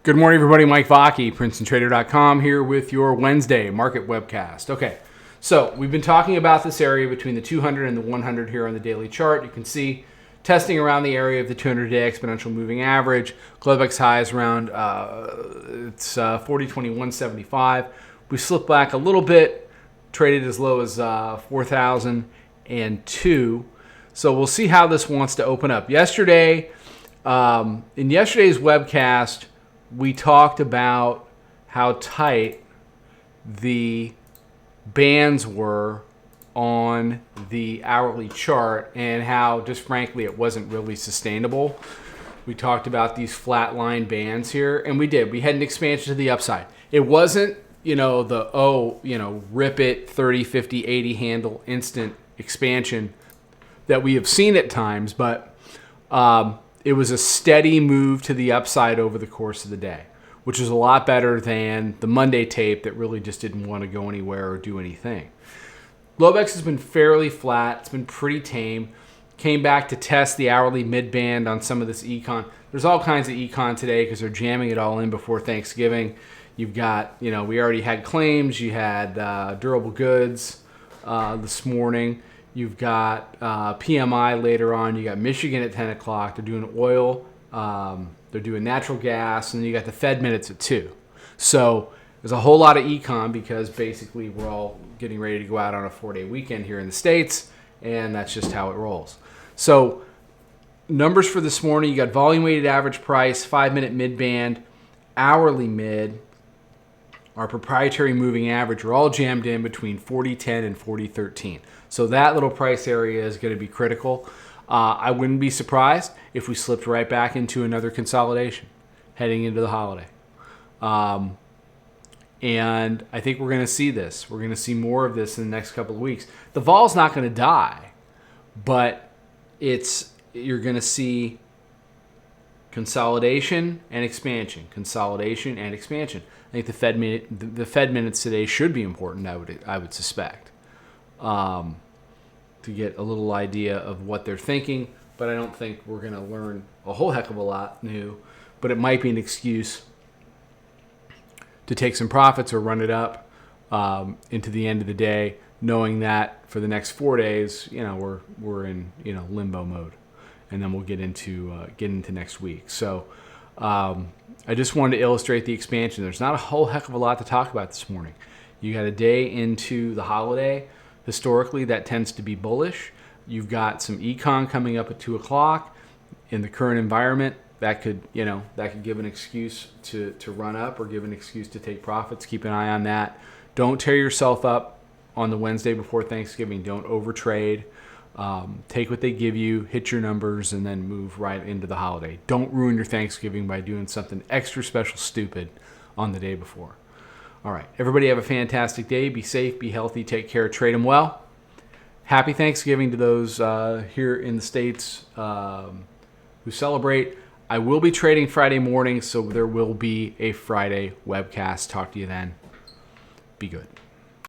Good morning, everybody. Mike Vacchi, Princetontrader.com, here with your Wednesday market webcast. Okay, so we've been talking about this area between the 200 and the 100 here on the daily chart. You can see testing around the area of the 200-day exponential moving average. Globex high is around 40.2175. We slipped back a little bit, traded as low as 4,002. So we'll see how this wants to open up. Yesterday, in yesterday's webcast, we talked about how tight the bands were on the hourly chart and how, just frankly, it wasn't really sustainable. We talked about these flat line bands here, and we did. We had an expansion to the upside. It wasn't, rip it 30, 50, 80 handle instant expansion that we have seen at times, but it was a steady move to the upside over the course of the day, which is a lot better than the Monday tape that really just didn't want to go anywhere or do anything. Globex has been fairly flat. It's been pretty tame. Came back to test the hourly mid-band on some of this econ. There's all kinds of econ today because they're jamming it all in before Thanksgiving. You've got, we already had claims. You had durable goods this morning. You've got PMI later on. You got Michigan at 10 o'clock. They're doing oil. They're doing natural gas. And then you got the Fed minutes at 2. So there's a whole lot of econ because basically we're all getting ready to go out on a 4-day weekend here in the States. And that's just how it rolls. So numbers for this morning, you got volume weighted average price, 5-minute mid-band, hourly mid. Our proprietary moving average are all jammed in between 40.10 and 40.13. So that little price area is going to be critical. I wouldn't be surprised if we slipped right back into another consolidation heading into the holiday. And I think we're going to see this. We're going to see more of this in the next couple of weeks. The vol's not going to die, but you're going to see consolidation and expansion, consolidation and expansion. I think the Fed minutes today should be important. I would suspect, to get a little idea of what they're thinking. But I don't think we're going to learn a whole heck of a lot new. But it might be an excuse to take some profits or run it up into the end of the day, knowing that for the next 4 days, we're in limbo mode, and then we'll get into next week. So. I just wanted to illustrate the expansion. There's not a whole heck of a lot to talk about this morning. You got a day into the holiday. Historically, that tends to be bullish. You've got some econ coming up at 2 o'clock. In the current environment, that could give an excuse to run up or give an excuse to take profits. Keep an eye on that. Don't tear yourself up on the Wednesday before Thanksgiving. Don't overtrade. Take what they give you, hit your numbers, and then move right into the holiday. Don't ruin your Thanksgiving by doing something extra special stupid on the day before. All right. Everybody have a fantastic day. Be safe, be healthy, take care, trade them well. Happy Thanksgiving to those here in the States who celebrate. I will be trading Friday morning, so there will be a Friday webcast. Talk to you then. Be good.